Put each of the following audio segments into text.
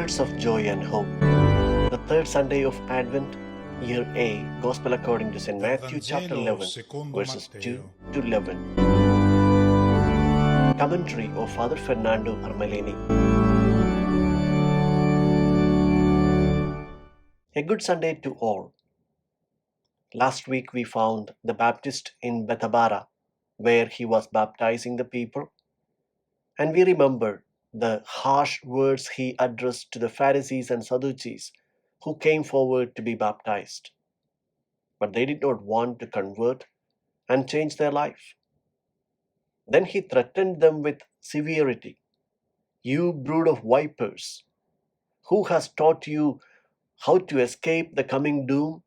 words of joy and hope. The third Sunday of Advent, Year A, Gospel according to St. Matthew chapter 11, verses 2 to 11. Commentary of Father Fernando Armelini. A good Sunday to all. Last week we found the Baptist in Bethabara, where he was baptizing the people, and we remember the harsh words he addressed to the Pharisees and Sadducees who came forward to be baptized. But they did not want to convert and change their life. Then he threatened them with severity. You brood of vipers, who has taught you how to escape the coming doom?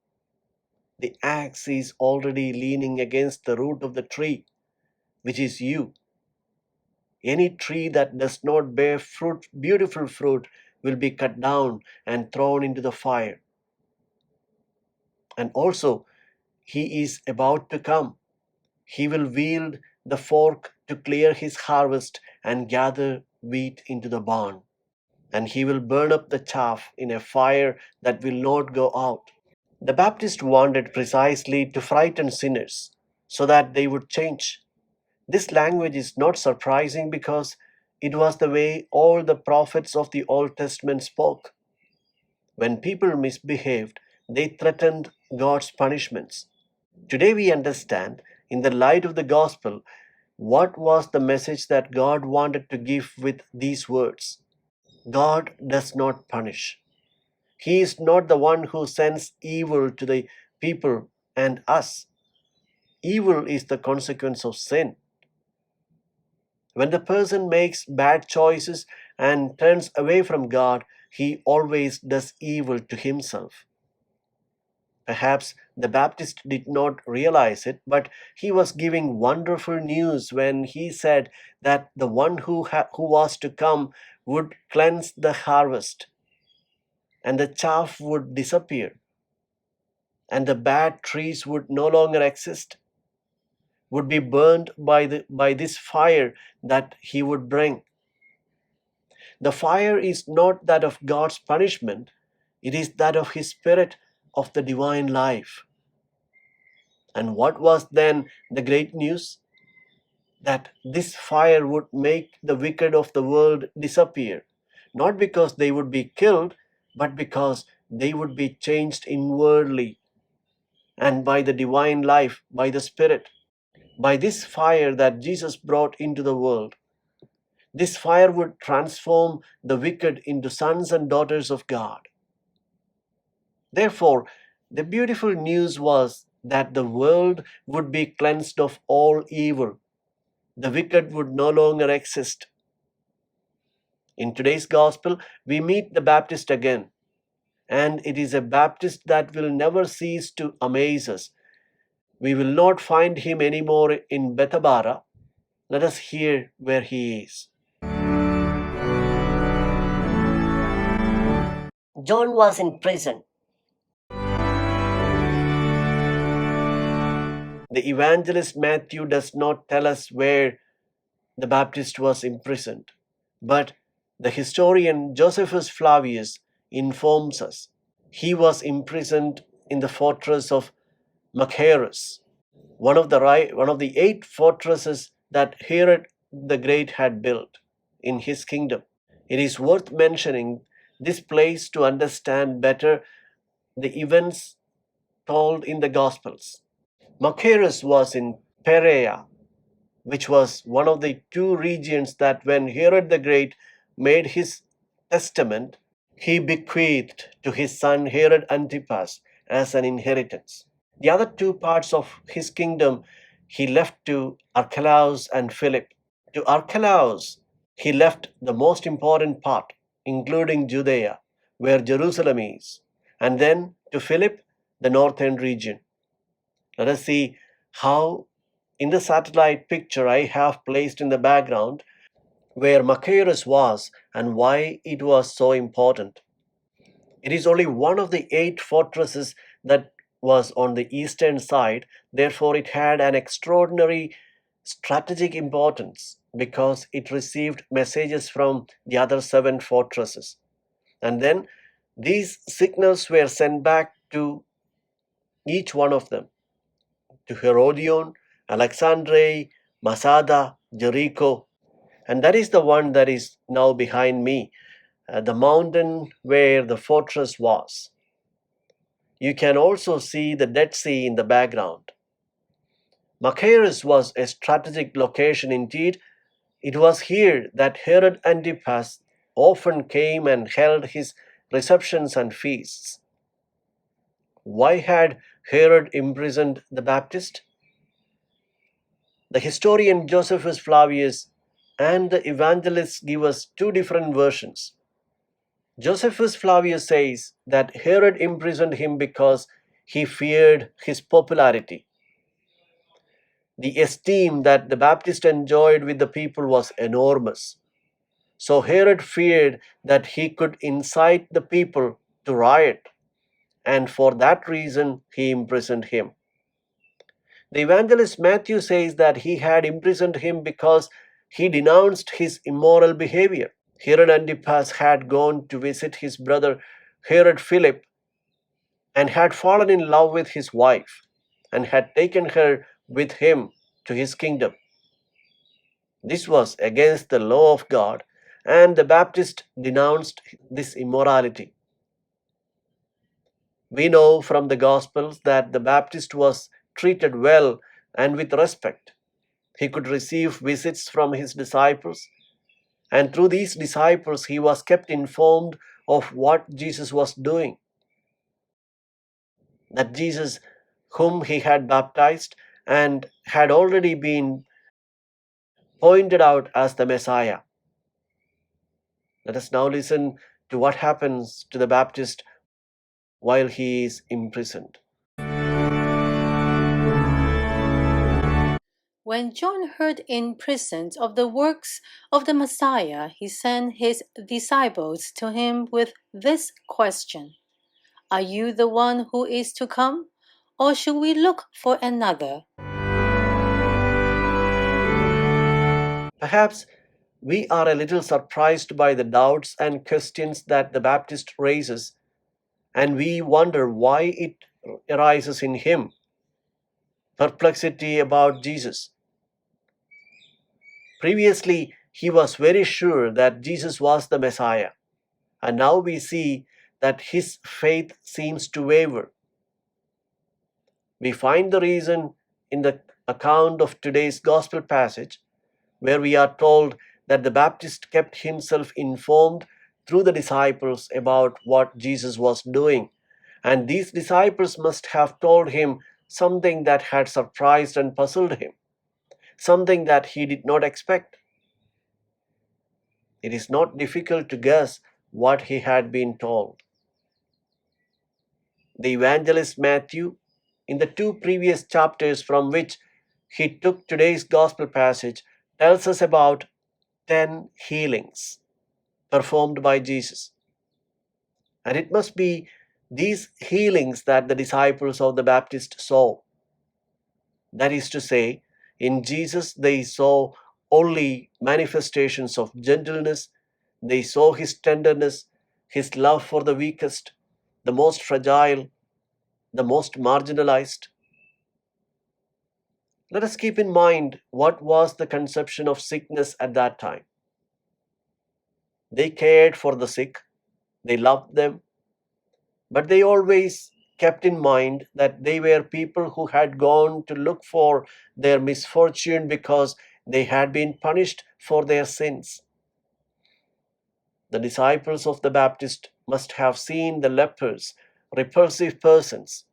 The axe is already leaning against the root of the tree, which is you. Any tree that does not bear fruit, beautiful fruit, will be cut down and thrown into the fire. And also, he is about to come. He will wield the fork to clear his harvest and gather wheat into the barn. And he will burn up the chaff in a fire that will not go out. The Baptist wanted precisely to frighten sinners so that they would change. This language is not surprising because it was the way all the prophets of the Old Testament spoke. When people misbehaved, they threatened God's punishments. Today we understand, in the light of the gospel, what was the message that God wanted to give with these words. God does not punish. He is not the one who sends evil to the people and us. Evil is the consequence of sin. When the person makes bad choices and turns away from God, he always does evil to himself. Perhaps the Baptist did not realize it, but he was giving wonderful news when he said that the one who was to come would cleanse the harvest, and the chaff would disappear, and the bad trees would no longer exist, would be burned by this fire that he would bring. The fire is not that of God's punishment, it is that of his Spirit of the divine life. And what was then the great news? That this fire would make the wicked of the world disappear, not because they would be killed, but because they would be changed inwardly and by the divine life, by the Spirit. By this fire that Jesus brought into the world, this fire would transform the wicked into sons and daughters of God. Therefore, the beautiful news was that the world would be cleansed of all evil. The wicked would no longer exist. In today's gospel, we meet the Baptist again, and it is a Baptist that will never cease to amaze us. We will not find him anymore in Bethabara. Let us hear where he is. John was in prison. The evangelist Matthew does not tell us where the Baptist was imprisoned, but the historian Josephus Flavius informs us. He was imprisoned in the fortress of Machaerus, one of the 8 fortresses that Herod the Great had built in his kingdom. It is worth mentioning this place to understand better the events told in the Gospels. Machaerus was in Perea, which was one of the 2 regions that when Herod the Great made his testament, he bequeathed to his son Herod Antipas as an inheritance. The other 2 parts of his kingdom he left to Archelaus and Philip. To Archelaus he left the most important part, including Judea, where Jerusalem is, and then to Philip, the northern region. Let us see how in the satellite picture I have placed in the background where Machaerus was and why it was so important. It is only one of the 8 fortresses that was on the eastern side, therefore it had an extraordinary strategic importance because it received messages from the other 7 fortresses. And then these signals were sent back to each one of them, to Herodion, Alexandria, Masada, Jericho. And that is the one that is now behind me, the mountain where the fortress was. You can also see the Dead Sea in the background. Machaerus was a strategic location indeed. It was here that Herod Antipas often came and held his receptions and feasts. Why had Herod imprisoned the Baptist? The historian Josephus Flavius and the evangelists give us two different versions. Josephus Flavius says that Herod imprisoned him because he feared his popularity. The esteem that the Baptist enjoyed with the people was enormous. So Herod feared that he could incite the people to riot, and for that reason he imprisoned him. The evangelist Matthew says that he had imprisoned him because he denounced his immoral behavior. Herod Antipas had gone to visit his brother Herod Philip and had fallen in love with his wife and had taken her with him to his kingdom. This was against the law of God, and the Baptist denounced this immorality. We know from the Gospels that the Baptist was treated well and with respect. He could receive visits from his disciples, and through these disciples he was kept informed of what Jesus was doing. That Jesus, whom he had baptized and had already been pointed out as the Messiah. Let us now listen to what happens to the Baptist while he is imprisoned. When John heard in prison of the works of the Messiah, he sent his disciples to him with this question: Are you the one who is to come, or should we look for another? Perhaps we are a little surprised by the doubts and questions that the Baptist raises, and we wonder why it arises in him. Perplexity about Jesus. Previously, he was very sure that Jesus was the Messiah, and now we see that his faith seems to waver. We find the reason in the account of today's gospel passage, where we are told that the Baptist kept himself informed through the disciples about what Jesus was doing, and these disciples must have told him something that had surprised and puzzled him, something that he did not expect. It is not difficult to guess what he had been told. The evangelist Matthew, in the two previous chapters from which he took today's gospel passage, tells us about 10 healings performed by Jesus. And it must be these healings that the disciples of the Baptist saw. That is to say, in Jesus they saw only manifestations of gentleness, they saw his tenderness, his love for the weakest, the most fragile, the most marginalized. Let us keep in mind what was the conception of sickness at that time. They cared for the sick, they loved them, but they always kept in mind that they were people who had gone to look for their misfortune because they had been punished for their sins. The disciples of the Baptist must have seen the lepers, repulsive persons,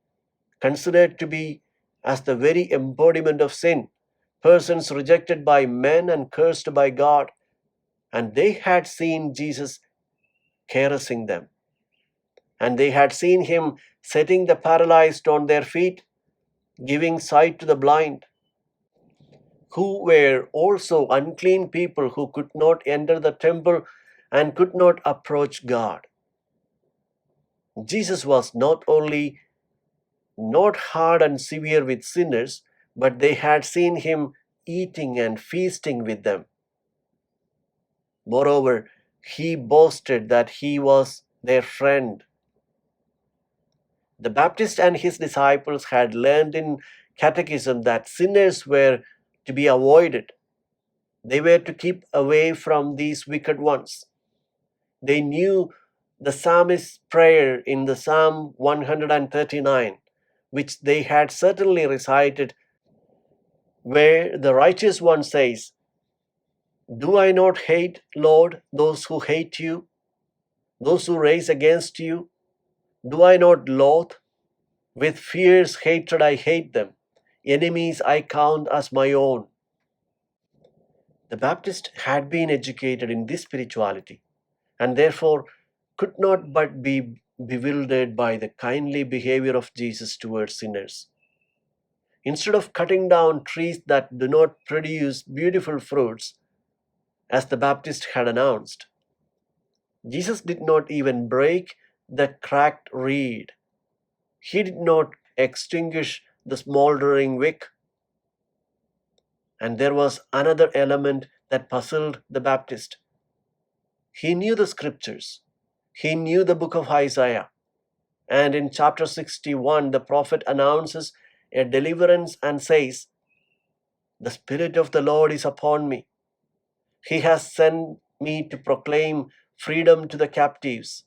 considered to be as the very embodiment of sin, persons rejected by men and cursed by God, and they had seen Jesus caressing them. And they had seen him setting the paralyzed on their feet, giving sight to the blind, who were also unclean people who could not enter the temple and could not approach God. Jesus was not only not hard and severe with sinners, but they had seen him eating and feasting with them. Moreover, he boasted that he was their friend. The Baptist and his disciples had learned in catechism that sinners were to be avoided. They were to keep away from these wicked ones. They knew the psalmist's prayer in the Psalm 139, which they had certainly recited, where the righteous one says, "Do I not hate, Lord, those who hate you, those who raise against you? Do I not loathe? With fierce hatred I hate them. Enemies I count as my own." The Baptist had been educated in this spirituality and therefore could not but be bewildered by the kindly behavior of Jesus towards sinners. Instead of cutting down trees that do not produce beautiful fruits, as the Baptist had announced, Jesus did not even break the cracked reed. He did not extinguish the smoldering wick. And there was another element that puzzled the Baptist. He knew the scriptures. He knew the book of Isaiah. And in chapter 61, the prophet announces a deliverance and says, "The Spirit of the Lord is upon me. He has sent me to proclaim freedom to the captives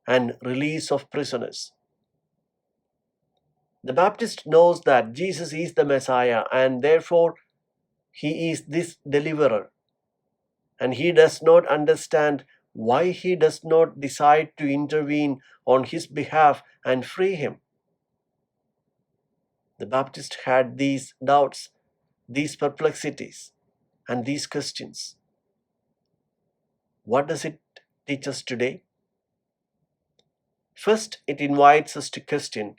and release of prisoners." The Baptist knows that Jesus is the Messiah and therefore he is this deliverer. And he does not understand why he does not decide to intervene on his behalf and free him. The Baptist had these doubts, these perplexities, and these questions. What does it teach us today? First, it invites us to question,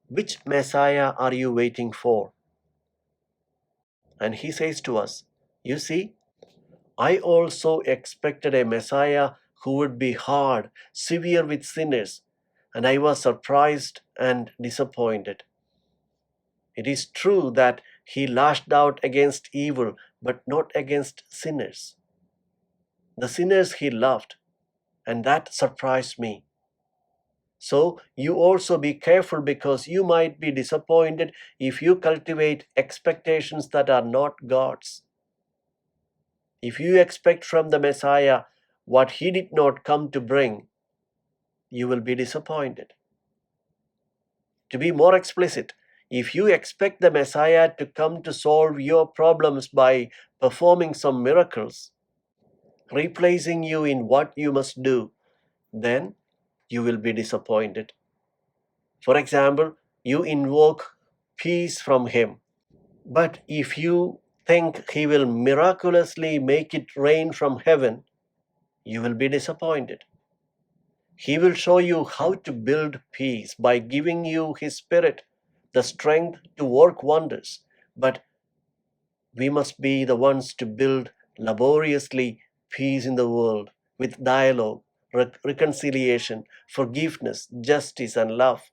which Messiah are you waiting for? And he says to us, you see, I also expected a Messiah who would be hard, severe with sinners, and I was surprised and disappointed. It is true that he lashed out against evil, but not against sinners. The sinners he loved, and that surprised me. So you also be careful, because you might be disappointed if you cultivate expectations that are not God's. If you expect from the Messiah what he did not come to bring, you will be disappointed. To be more explicit, if you expect the Messiah to come to solve your problems by performing some miracles, replacing you in what you must do, then you will be disappointed. For example, you invoke peace from him, but if you think he will miraculously make it rain from heaven, you will be disappointed. He will show you how to build peace by giving you his Spirit, the strength to work wonders. But we must be the ones to build laboriously peace in the world with dialogue, reconciliation, forgiveness, justice, and love.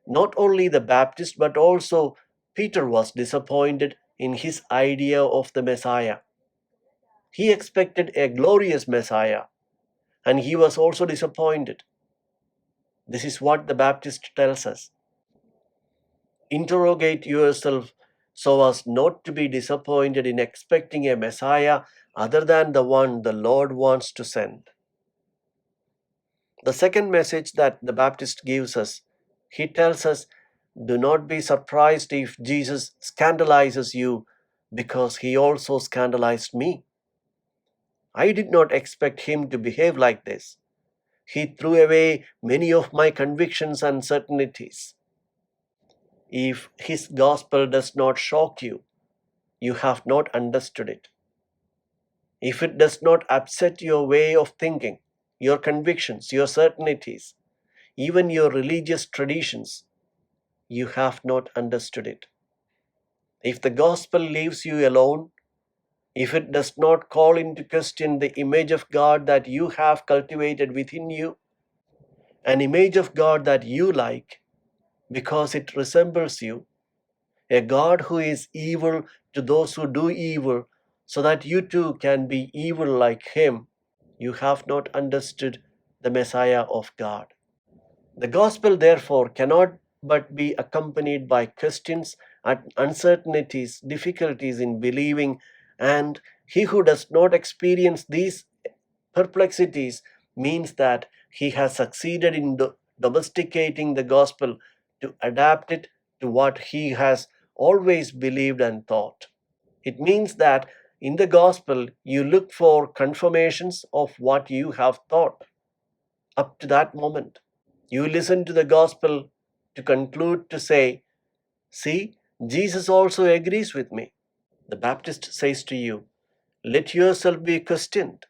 Not only the Baptist, but also Peter was disappointed in his idea of the Messiah. He expected a glorious Messiah, and he was also disappointed. This is what the Baptist tells us. Interrogate yourself so as not to be disappointed in expecting a Messiah other than the one the Lord wants to send. The second message that the Baptist gives us, he tells us, do not be surprised if Jesus scandalizes you, because he also scandalized me. I did not expect him to behave like this. He threw away many of my convictions and certainties. If his gospel does not shock you, you have not understood it. If it does not upset your way of thinking, your convictions, your certainties, even your religious traditions, you have not understood it. If the gospel leaves you alone, if it does not call into question the image of God that you have cultivated within you, an image of God that you like because it resembles you, a God who is evil to those who do evil, so that you too can be evil like him, you have not understood the Messiah of God. The gospel, therefore, cannot but be accompanied by questions and uncertainties, difficulties in believing, and he who does not experience these perplexities means that he has succeeded in domesticating the gospel to adapt it to what he has always believed and thought. It means that in the gospel you look for confirmations of what you have thought up to that moment. You listen to the gospel to conclude to say, see, Jesus also agrees with me. The Baptist says to you, let yourself be questioned.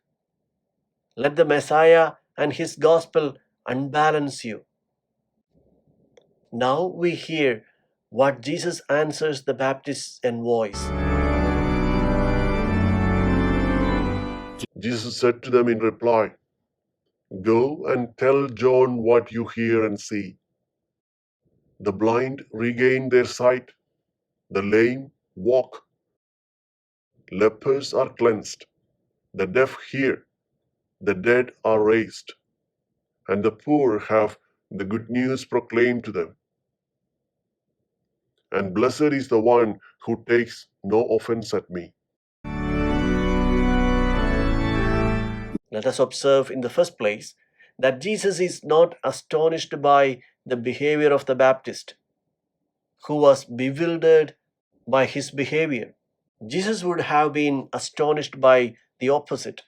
Let the Messiah and his gospel unbalance you. Now we hear what Jesus answers the Baptist's envoys. Jesus said to them in reply, go and tell John what you hear and see. The blind regain their sight, the lame walk, lepers are cleansed, the deaf hear, the dead are raised, and the poor have the good news proclaimed to them. And blessed is the one who takes no offense at me. Let us observe in the first place that Jesus is not astonished by the behavior of the Baptist, who was bewildered by his behavior. Jesus would have been astonished by the opposite.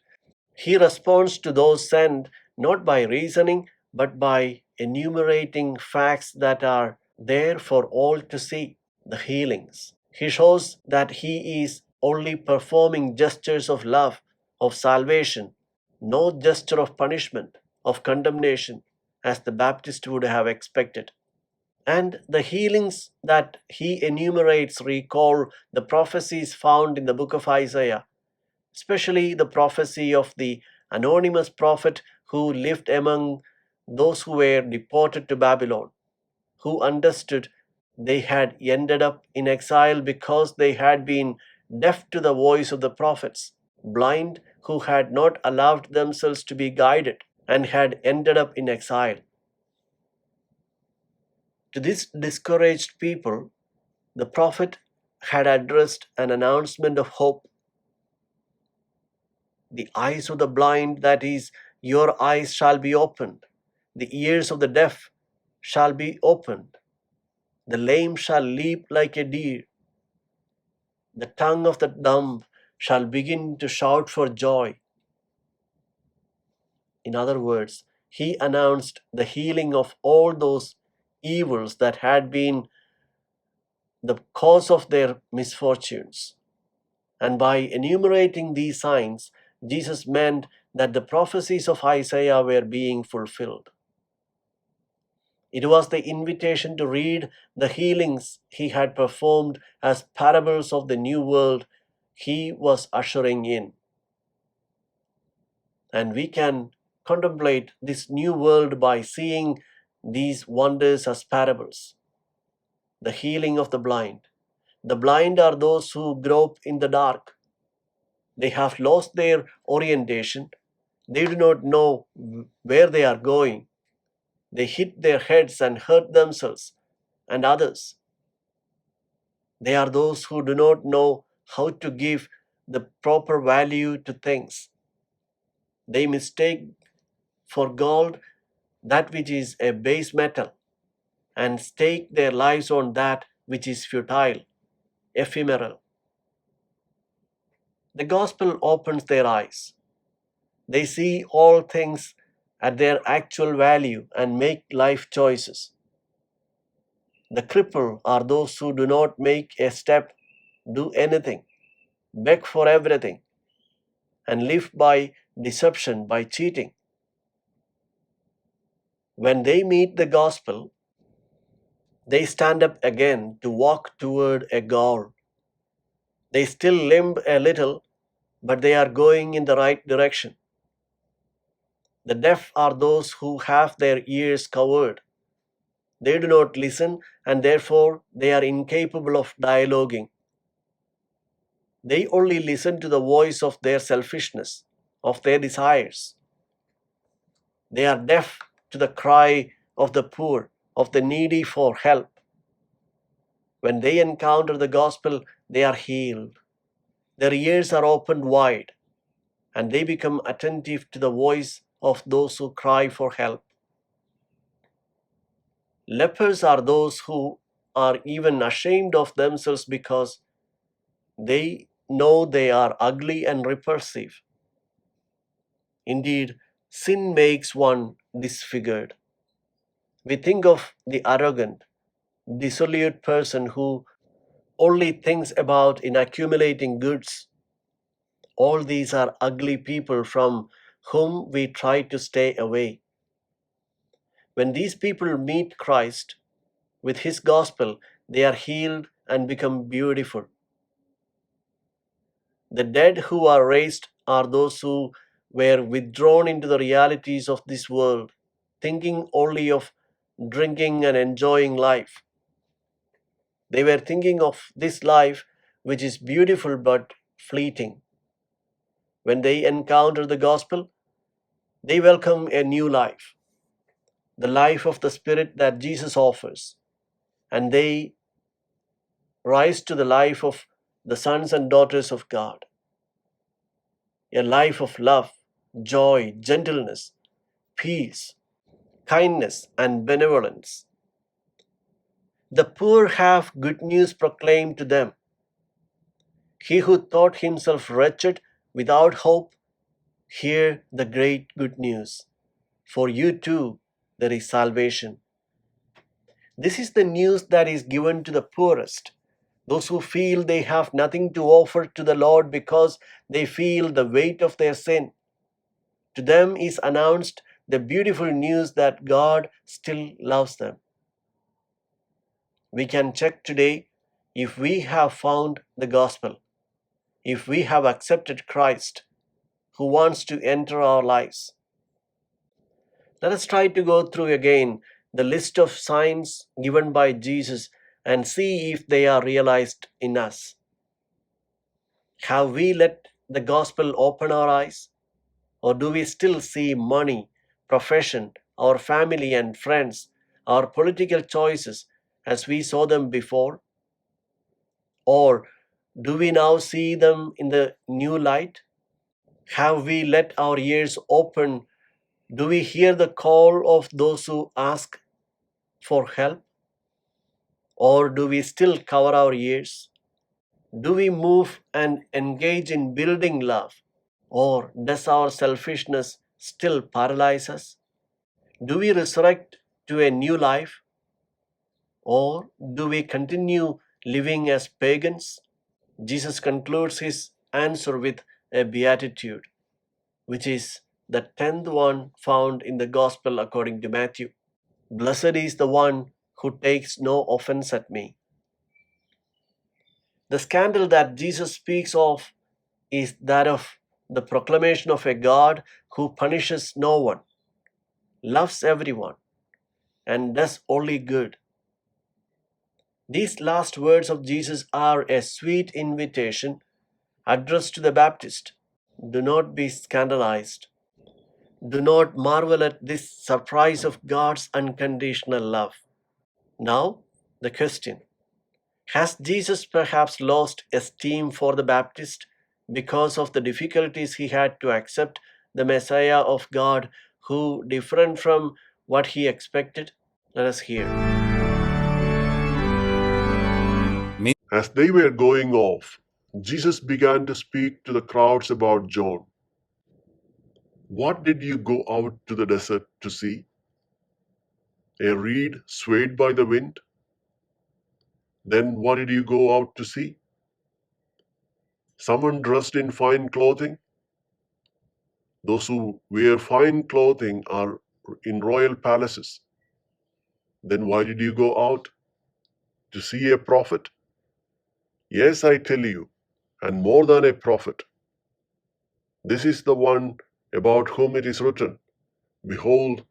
He responds to those sent not by reasoning, but by enumerating facts that are there for all to see, the healings. He shows that he is only performing gestures of love, of salvation, no gesture of punishment, of condemnation, as the Baptist would have expected. And the healings that he enumerates recall the prophecies found in the book of Isaiah, especially the prophecy of the anonymous prophet who lived among those who were deported to Babylon, who understood they had ended up in exile because they had been deaf to the voice of the prophets, blind who had not allowed themselves to be guided and had ended up in exile. To this discouraged people, the prophet had addressed an announcement of hope. The eyes of the blind, that is, your eyes shall be opened. The ears of the deaf shall be opened. The lame shall leap like a deer. The tongue of the dumb shall begin to shout for joy. In other words, he announced the healing of all those evils that had been the cause of their misfortunes. And by enumerating these signs, Jesus meant that the prophecies of Isaiah were being fulfilled. It was the invitation to read the healings he had performed as parables of the new world he was ushering in. And we can contemplate this new world by seeing these wonders as parables. The healing of the blind. The blind are those who grope in the dark. They have lost their orientation. They do not know where they are going. They hit their heads and hurt themselves and others. They are those who do not know how to give the proper value to things. They mistake for gold that which is a base metal and stake their lives on that which is futile, ephemeral. The gospel opens their eyes. They see all things at their actual value and make life choices. The cripple are those who do not make a step, do anything, beg for everything, and live by deception, by cheating. When they meet the gospel, they stand up again to walk toward a goal. They still limp a little, but they are going in the right direction. The deaf are those who have their ears covered. They do not listen, and therefore they are incapable of dialoguing. They only listen to the voice of their selfishness, of their desires. They are deaf to the cry of the poor, of the needy for help. When they encounter the gospel, they are healed. Their ears are opened wide, and they become attentive to the voice of those who cry for help. Lepers are those who are even ashamed of themselves because they know they are ugly and repulsive. Indeed, sin makes one disfigured. We think of the arrogant, dissolute person who only thinks about in accumulating goods. All these are ugly people from whom we try to stay away. When these people meet Christ with His gospel, they are healed and become beautiful. The dead who are raised are those who were withdrawn into the realities of this world, thinking only of drinking and enjoying life. They were thinking of this life which is beautiful but fleeting. When they encounter the gospel, they welcome a new life, the life of the Spirit that Jesus offers, and they rise to the life of the sons and daughters of God, a life of love, joy, gentleness, peace, kindness, and benevolence. The poor have good news proclaimed to them. He who thought himself wretched, without hope, hear the great good news. For you too there is salvation. This is the news that is given to the poorest, those who feel they have nothing to offer to the Lord because they feel the weight of their sin. To them is announced the beautiful news that God still loves them. We can check today if we have found the gospel, if we have accepted Christ who wants to enter our lives. Let us try to go through again the list of signs given by Jesus and see if they are realized in us. Have we let the gospel open our eyes? Or do we still see money, profession, our family and friends, our political choices as we saw them before? Or do we now see them in the new light? Have we let our ears open? Do we hear the call of those who ask for help? Or do we still cover our ears? Do we move and engage in building love? Or does our selfishness still paralyze us? Do we resurrect to a new life? Or do we continue living as pagans? Jesus concludes his answer with a beatitude, which is the 10th one found in the Gospel according to Matthew. Blessed is the one who takes no offense at me. The scandal that Jesus speaks of is that of the proclamation of a God who punishes no one, loves everyone, and does only good. These last words of Jesus are a sweet invitation addressed to the Baptist. Do not be scandalized. Do not marvel at this surprise of God's unconditional love. Now, the question: has Jesus perhaps lost esteem for the Baptist because of the difficulties he had to accept the Messiah of God who different from what he expected? Let us hear. As they were going off, Jesus began to speak to the crowds about John. What did you go out to the desert to see? A reed swayed by the wind? Then what did you go out to see? Someone dressed in fine clothing? Those who wear fine clothing are in royal palaces. Then why did you go out? To see a prophet? Yes, I tell you, and more than a prophet. This is the one about whom it is written, Behold,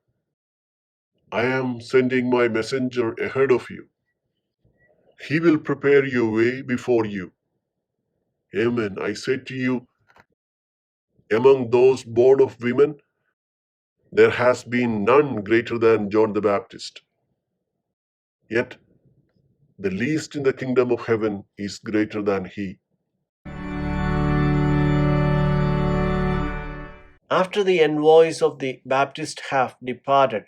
I am sending my messenger ahead of you. He will prepare your way before you. Amen, I say to you, among those born of women, There has been none greater than John the Baptist. Yet the least in the kingdom of heaven is greater than he. After the envoys of the Baptist have departed,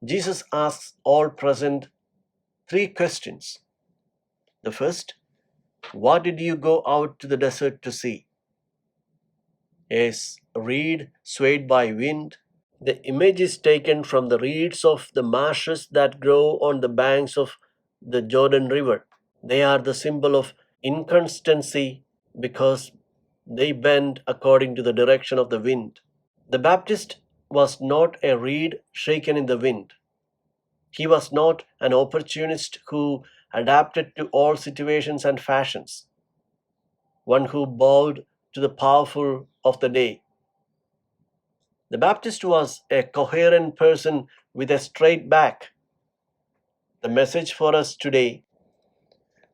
Jesus asks all present three questions. The first, what did you go out to the desert to see? A reed swayed by wind. The image is taken from the reeds of the marshes that grow on the banks of the Jordan River. They are the symbol of inconstancy because they bend according to the direction of the wind. The Baptist was not a reed shaken in the wind. He was not an opportunist who adapted to all situations and fashions, one who bowed to the powerful of the day. The Baptist was a coherent person with a straight back. The message for us today: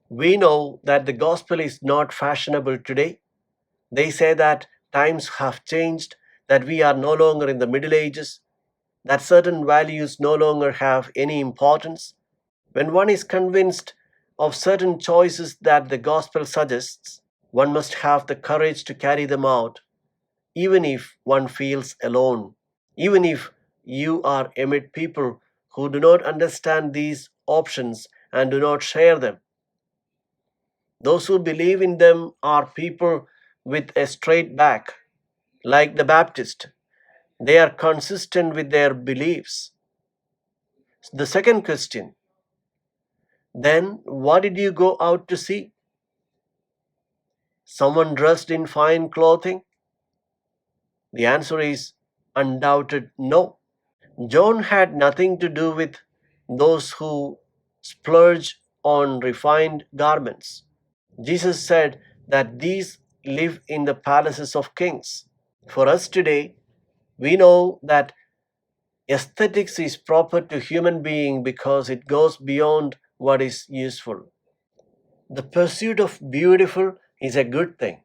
we know that the gospel is not fashionable today. They say that times have changed, that we are no longer in the Middle Ages, that certain values no longer have any importance. When one is convinced of certain choices that the gospel suggests, one must have the courage to carry them out, even if one feels alone, even if you are amid people who do not understand these options and do not share them. Those who believe in them are people with a straight back, like the Baptist. They are consistent with their beliefs. The second question, then what did you go out to see? Someone dressed in fine clothing? The answer is undoubted no. John had nothing to do with those who splurge on refined garments. Jesus said that these live in the palaces of kings. For us today, we know that aesthetics is proper to human being because it goes beyond what is useful. The pursuit of beautiful is a good thing,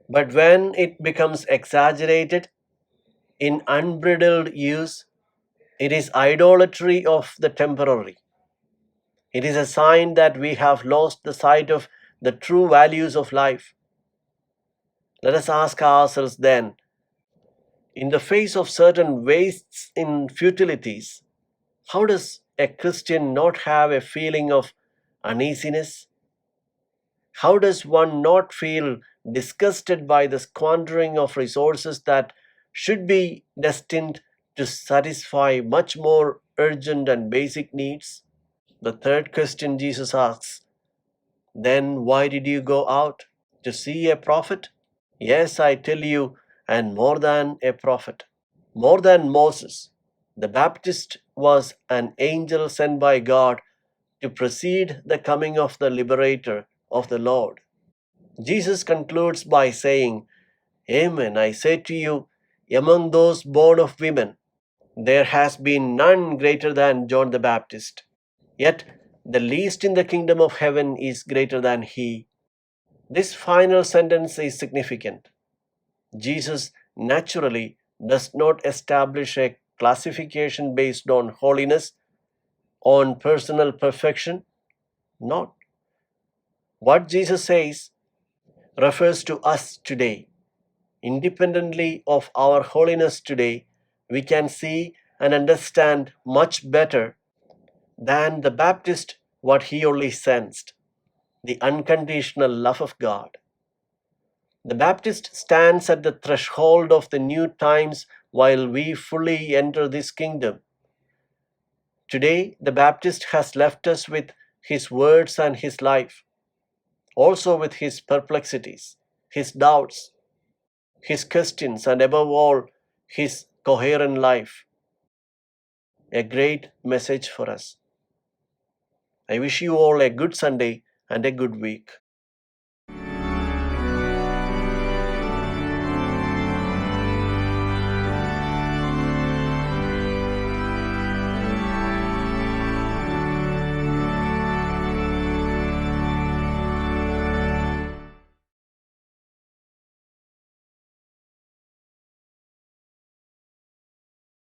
but when it becomes exaggerated in unbridled use, it is idolatry of the temporary. It is a sign that we have lost the sight of the true values of life. Let us ask ourselves then, in the face of certain wastes in futilities, how does a Christian not have a feeling of uneasiness? How does one not feel disgusted by the squandering of resources that should be destined to satisfy much more urgent and basic needs? The third question Jesus asks, then why did you go out? To see a prophet? Yes, I tell you, and more than a prophet. More than Moses, the Baptist was an angel sent by God to precede the coming of the liberator of the Lord. Jesus concludes by saying, amen, I say to you, among those born of women, there has been none greater than John the Baptist. Yet the least in the kingdom of heaven is greater than he. This final sentence is significant. Jesus naturally does not establish a classification based on holiness, on personal perfection. Not. What Jesus says refers to us today. Independently of our holiness today, we can see and understand much better than the Baptist what he only sensed, the unconditional love of God. The Baptist stands at the threshold of the new times while we fully enter this kingdom. Today, the Baptist has left us with his words and his life, also with his perplexities, his doubts, his questions, and above all, his coherent life. A great message for us. I wish you all a good Sunday and a good week.